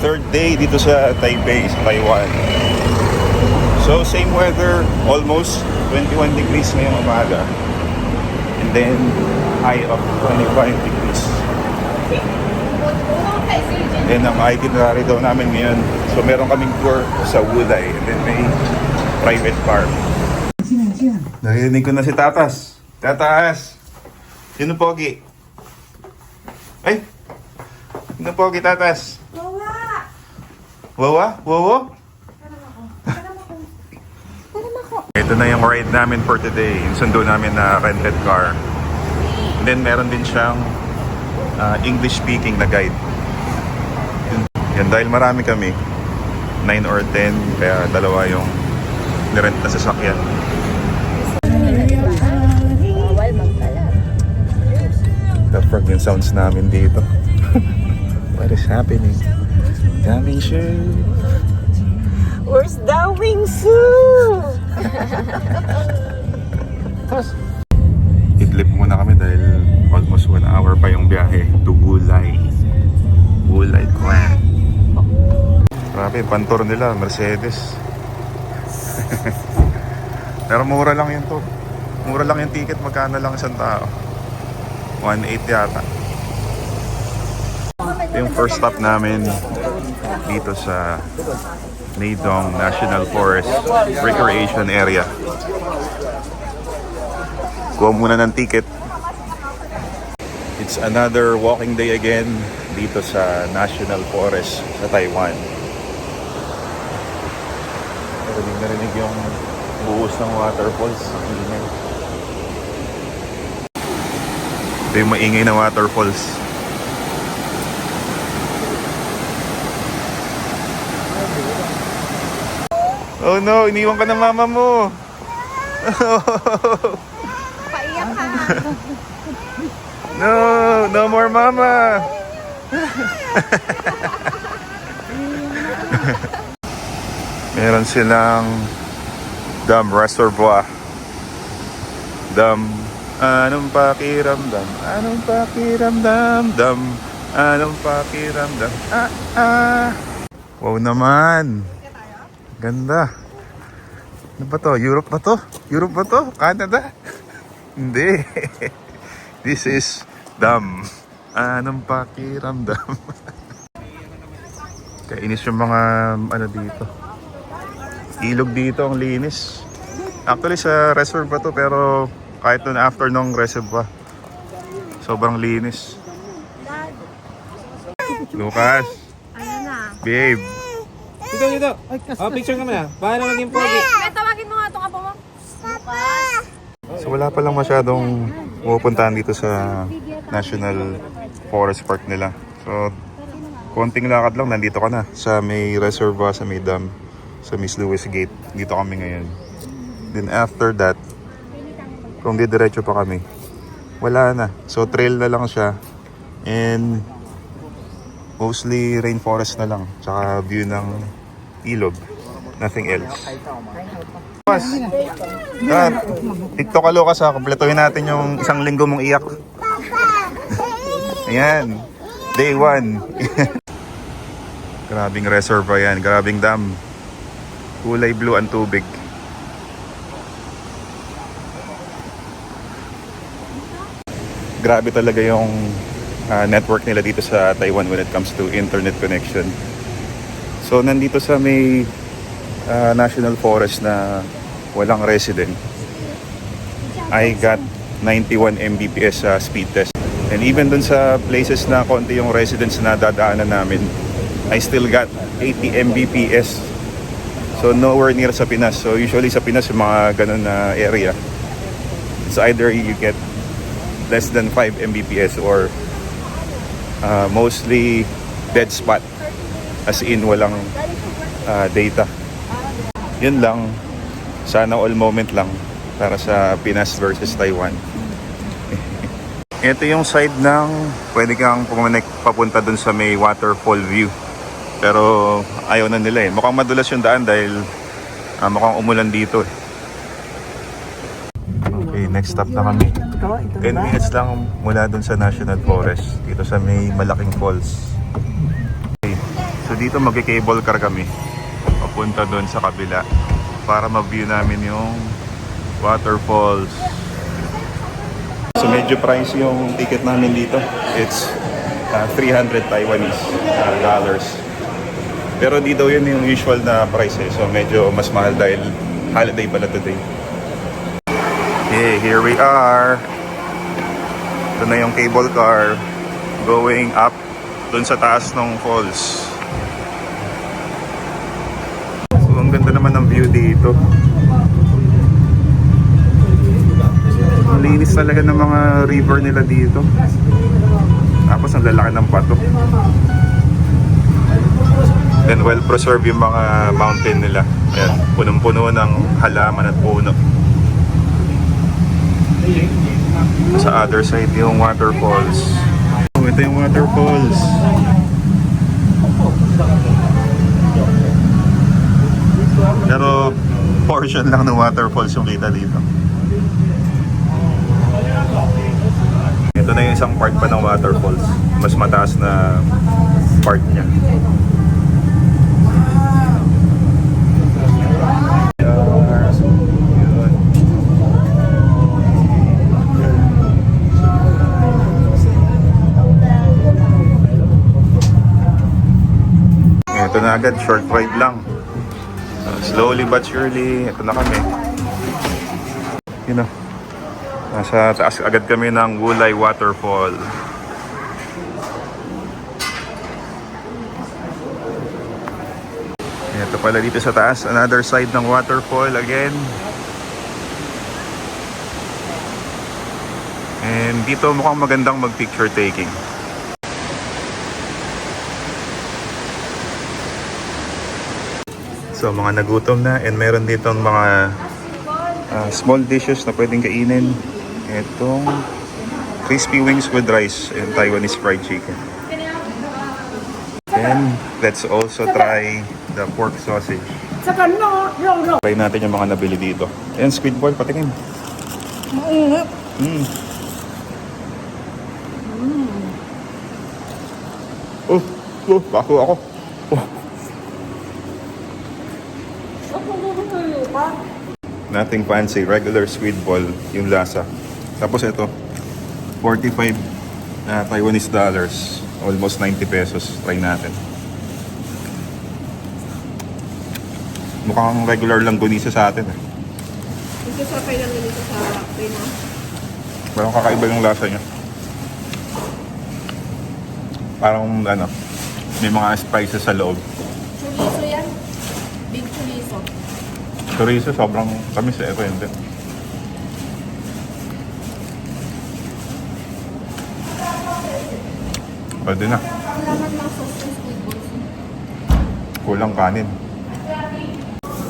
third day dito sa Taipei, sa Taiwan. So same weather, almost 21 degrees ngayong umaga. And then high of 25 degrees. And ang itinerary daw namin ngayon, so meron kaming tour sa Wulai and then may private car. Narinig ko na si Tatas. Tatas! Sino pogi? Ay! Sino pogi, Tatas? Wawa! Wawa? Wawa? Ito na yung ride namin for today. Yung sundo namin na rented car. And then meron din siyang English-speaking na guide. Yan, dahil marami kami, 9 or 10, kaya dalawa yung nirent na sasakyan. The yung sounds namin dito. What is happening? Daming shit. Where's the wingsuit? Idlip muna kami dahil almost 1 hour pa yung biyahe to Wulai. Wulai Clan. Grabe, pantor nila, Mercedes. Pero mura lang yun to. Mura lang yung ticket, magkano lang isang tao? 1.8 yata. Ito yung first stop namin dito sa Neidong National Forest Recreation Area. Kuha muna ng ticket. It's another walking day again dito sa National Forest sa Taiwan. Narinig yung buhos ng waterfalls. Ito yung maingay na waterfalls. Oh no, iniwan ka ng mama mo. Paiyak ka. No, no more mama. Meron silang dam reservoir. Dam, anong pakiramdam? Anong pakiramdam? Dam, anong pakiramdam? Wow naman. Ganda. Ano ba to? Europe ba to? Europe ba to? Canada? Hindi. This is dam. Anong pakiramdam? Kainis yung mga ano dito. Ilog dito, ang linis. Actually sa reservoir to, pero kahit nun after nung reservoir, sobrang linis. Lucas, babe. Dito. Oh, picture ka muna. Paano maging pogi? Tawagin mo nga itong apo mo. So wala pa lang masyadong pupuntahan dito sa National Forest Park nila. So konting lakad lang, nandito ka na sa may reservoir, sa may dam, sa Miss Louis Gate. Dito kami ngayon. Then after that, kung didiretso pa kami, wala na. So trail na lang siya. And mostly rainforest na lang. Tsaka view ng ilog. Nothing else. Mas, TikTok ka Lucas ha. Kompletuhin natin yung isang linggo mong iyak. Ayan. Day 1. Grabing reservoir yan. Grabing dam. Kulay blue ang tubig. Grabe talaga yung network nila dito sa Taiwan when it comes to internet connection. So nandito sa may National Forest na walang resident, I got 91 Mbps speed test. And even dun sa places na konti yung residents na dadaanan namin, I still got 80 Mbps. So nowhere near sa Pinas. So usually sa Pinas yung mga ganun na area, it's either you get less than 5 Mbps or mostly dead spot, as in walang data. Yun lang, sana all moment lang para sa Pinas versus Taiwan. Ito yung side ng pwede kang pumanik papunta dun sa may waterfall view, pero ayaw na nila eh. Mukhang madulas yung daan dahil mukhang umulan dito eh. Okay, next stop na kami. 10 minutes lang mula dun sa National Forest, dito sa may malaking falls. Okay. So dito magke-cable car kami. Papunta doon sa kabila para ma-view namin yung waterfalls. So medyo pricey yung ticket namin dito. It's 300 Taiwanese dollars. Pero di daw yun yung usual na price eh. So medyo mas mahal dahil holiday pala today. Okay, here we are. Ito na yung cable car going up dun sa taas ng falls. So ang ganda naman ng view dito. Ang linis talaga ng mga river nila dito. Tapos ang lalaki ng bato. Then well preserved yung mga mountain nila. Ayan, punong-puno ng halaman at puno. Sa other side yung waterfalls. Oh, ito yung waterfalls. Pero portion lang ng waterfalls yung kita dito. Ito na yung isang part pa ng waterfalls. Mas mataas na part niya. Ito na agad, short ride lang. Slowly but surely, ito na kami. You know, nasa taas agad kami ng Wulai Waterfall. Ito pala dito sa taas, another side ng waterfall again. And dito mukhang magandang mag-picture taking. So mga nagutom na and meron dito mga small dishes na pwedeng kainin. Itong crispy wings with rice and Taiwanese fried chicken. And let's also try the pork sausage. Try natin yung mga nabili dito. And squid ball, patingin. Mainit. Baho ako. Nothing fancy, regular squid ball yung lasa. Tapos ito, 45 Taiwanese dollars, almost 90 pesos. Try natin. Mukhang regular lang gunisa sa atin eh. Ito sa kailan nito sa Pino. Parang kakaiba yung lasa niya. Parang ano, may mga spices sa loob. Chorizo yan. Big chorizo. Chorizo, sobrang tamis eh. Ito hindi. Pwede na. Kailangan lang sauce ng squid balls. Kulang kanin.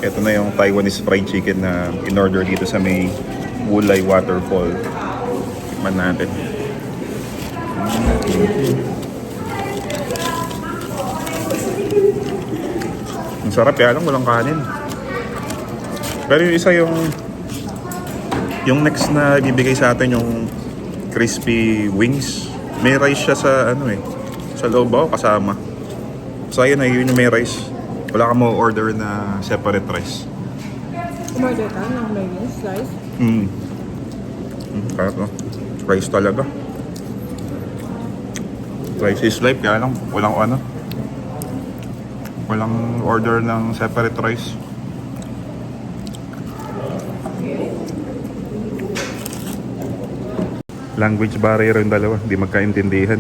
Ito na yung Taiwanese fried chicken na in-order dito sa may Wulai Waterfall. Tikman natin. Ang sarap yan lang, walang kanin. Pero yung isa yung next na bibigay sa atin yung crispy wings. May rice siya sa ano eh. Sa loob ako kasama. So ayun na, yun yung may rice. Wala ka mo order na separate rice. Umorder ka ng mayonnaise slice? Kaya to. Rice talaga. Rice is life, kaya lang walang ano. Walang order ng separate rice. Language barrier yung dalawa, hindi magkaintindihan.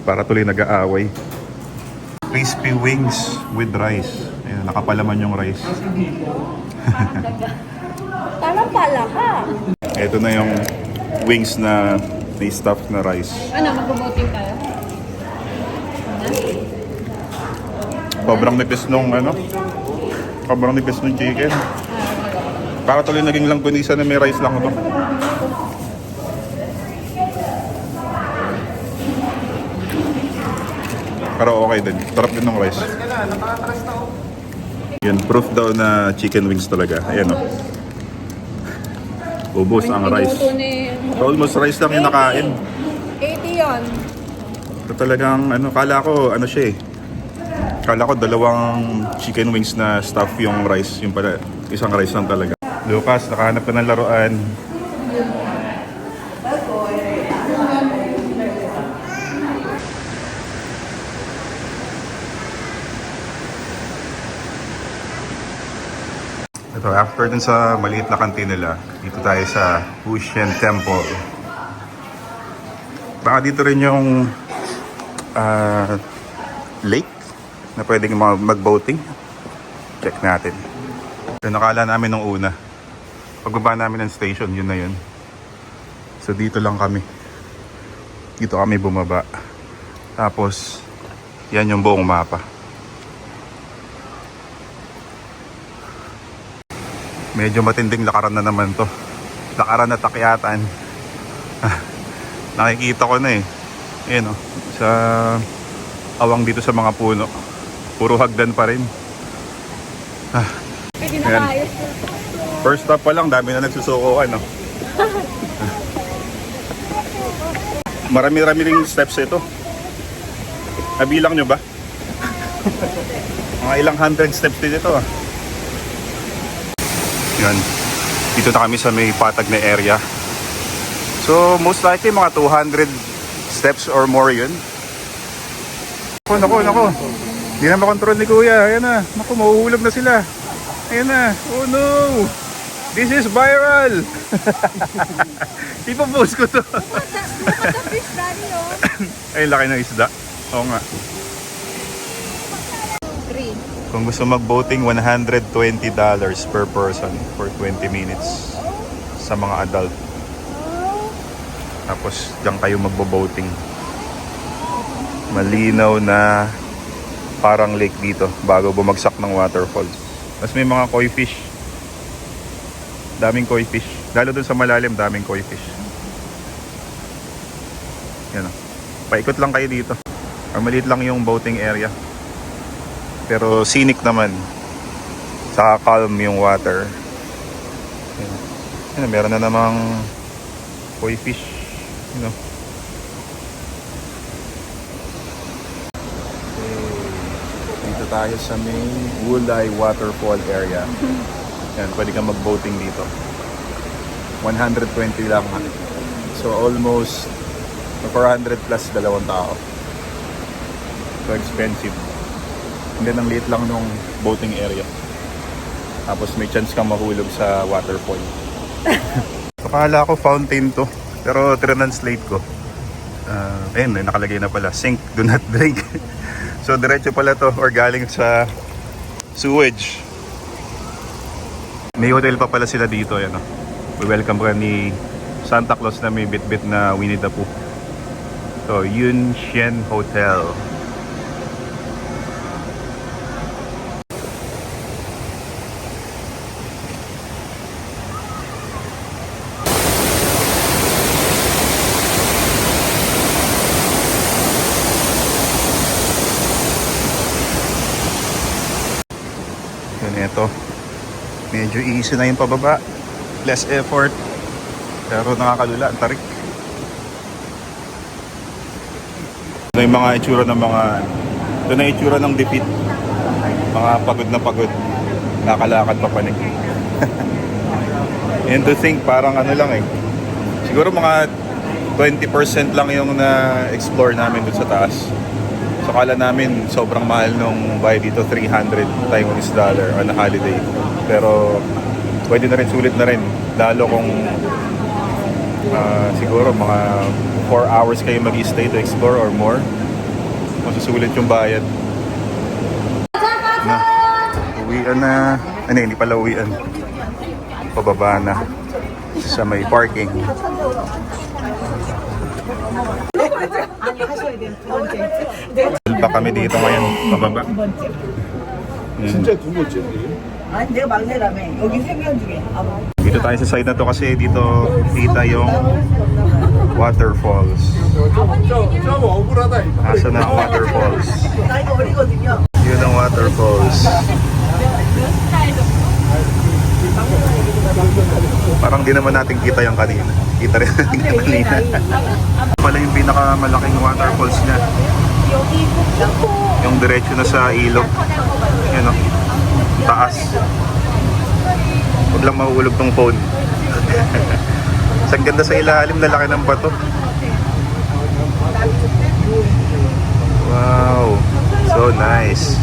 Para tuloy nag-aaway. Crispy wings with rice. Ayan, nakapalaman yung rice. Parang pala ka. Ito na yung wings na may stuffed na rice. Ano, mag-voting tayo? Sobrang nipis nung ano. Sobrang nipis nung chicken. Para tuloy naging langkunisa na may rice lang ito. Pero okay din. Sarap din ng rice. Yan, proof daw na chicken wings talaga. Ayan o. Ubus ang rice. Almost rice lang yung nakain. 80 yun. Ito talagang, ano, kala ko, ano siya eh. Kala ko dalawang chicken wings na stuff yung rice. Yung pala, isang rice lang talaga. Lucas, nakahanap ka ng laruan. Ito, after dun sa maliit na kantin nila, dito tayo sa Wushen Temple. Baka dito rin yung lake na pwedeng mag-boating. Check natin. Ito nakala namin nung una. Pagbaba namin ng station, yun na yun. So dito lang kami. Dito kami bumaba. Tapos, yan yung buong mapa. Medyo matinding lakaran na naman to. Lakaran na takyatan. Nakikita ko na eh. Ayan o. Sa awang dito sa mga puno. Puro hagdan pa rin. Ayan. First stop pa lang, dami na nagsusukuan. No? Marami-rami ring steps ito. Nabilang nyo ba? Mga ilang 100 steps din ito. Yan. Dito na kami sa may patag na area. So, most likely mga 200 steps or more yun. Nako. Hindi na makontrol ni Kuya. Ayan na. Naku, mahuhulog na sila. Ayan na. Oh no! This is viral! Ipapost ko to. Fish daddy, oh. Ay, laki ng isda. Oo nga. 3. Kung gusto mag-boating, $120 per person for 20 minutes sa mga adult. Tapos diyan kayo magbo-boating. Malinaw na parang lake dito bago bumagsak ng waterfall. Tapos may mga koi fish. Daming koi fish. Lalo dun sa malalim, daming koi fish. Yan o. Paikot lang kayo dito. Maliit lang yung boating area. Pero scenic naman. Saka calm yung water. Yan, meron na namang koi fish. You know. Dito tayo sa may Wulay Waterfall area. Yan, pwede kang mag-boating dito. 120 lang. So almost 400 plus dalawang tao. So expensive. And then ang liit lang nung boating area. Tapos may chance kang mahulog sa waterfall. Akala ko fountain to. Pero translate ko. Ayun, nakalagay na pala. Sink, do not drink. So diretso pala to or galing sa sewage. May hotel pa pala sila dito. Yan, we welcome ka ni Santa Claus na may bit-bit na Winnie the Pooh. So, Yun Shen Hotel. Ito, medyo easy na yung pababa, less effort, pero nakakalula ang tarik. Ito yung mga itsura ng ito na itsura ng defeat, mga pagod na pagod, nakalakad pa panik. And to think, parang ano lang siguro mga 20% lang yung na-explore namin dun sa taas. So kala namin sobrang mahal nung bayad dito, $300 Taiwanese on a holiday. Pero pwede na rin, sulit na rin. Lalo kung siguro mga 4 hours kayo mag-stay to explore or more. Masusulit yung bayad. Na, uwian na. Hindi pala uwian. Pababa na sa may parking. Pa kami dito ngayon, pababa. 아니 내가 막내라며 여기 생각 중에 Dito tayo sa side na to kasi dito kita yung waterfalls. Asa na ang waterfalls? 나 이거 어리거든요. Yun ang waterfalls. Parang di naman natin kita yung kanina. Kita rin natin yung kanina. Pala yung pinakamalaking waterfalls niya. Yung diretso na sa ilog. Yan o. Taas. Huwag lang mahulog tong phone. Ang ganda sa ilalim, lalaki ng bato. Wow. So nice.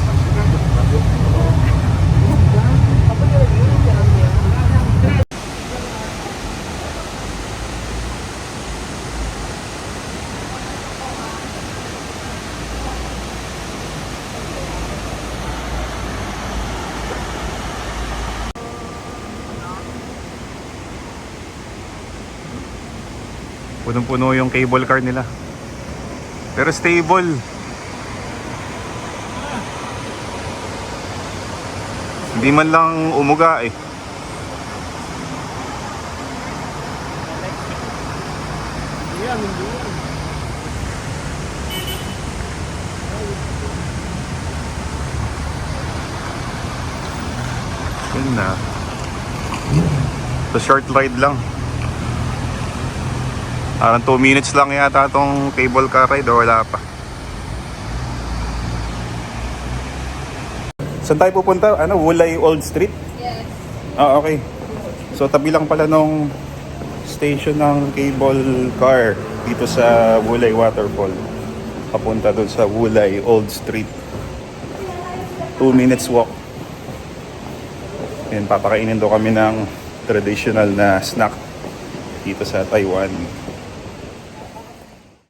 Punong-puno yung cable car nila. Pero stable. Hindi man lang umuga eh. Yun na. So short ride lang. Parang 2 minutes lang yata itong cable car ride o wala pa. Saan tayo pupunta? Ano? Wulay Old Street? Yes. Ah, okay. So tabi lang pala nung station ng cable car dito sa Wulay Waterfall. Papunta doon sa Wulay Old Street. 2 minutes walk. And papakainin daw kami ng traditional na snack dito sa Taiwan.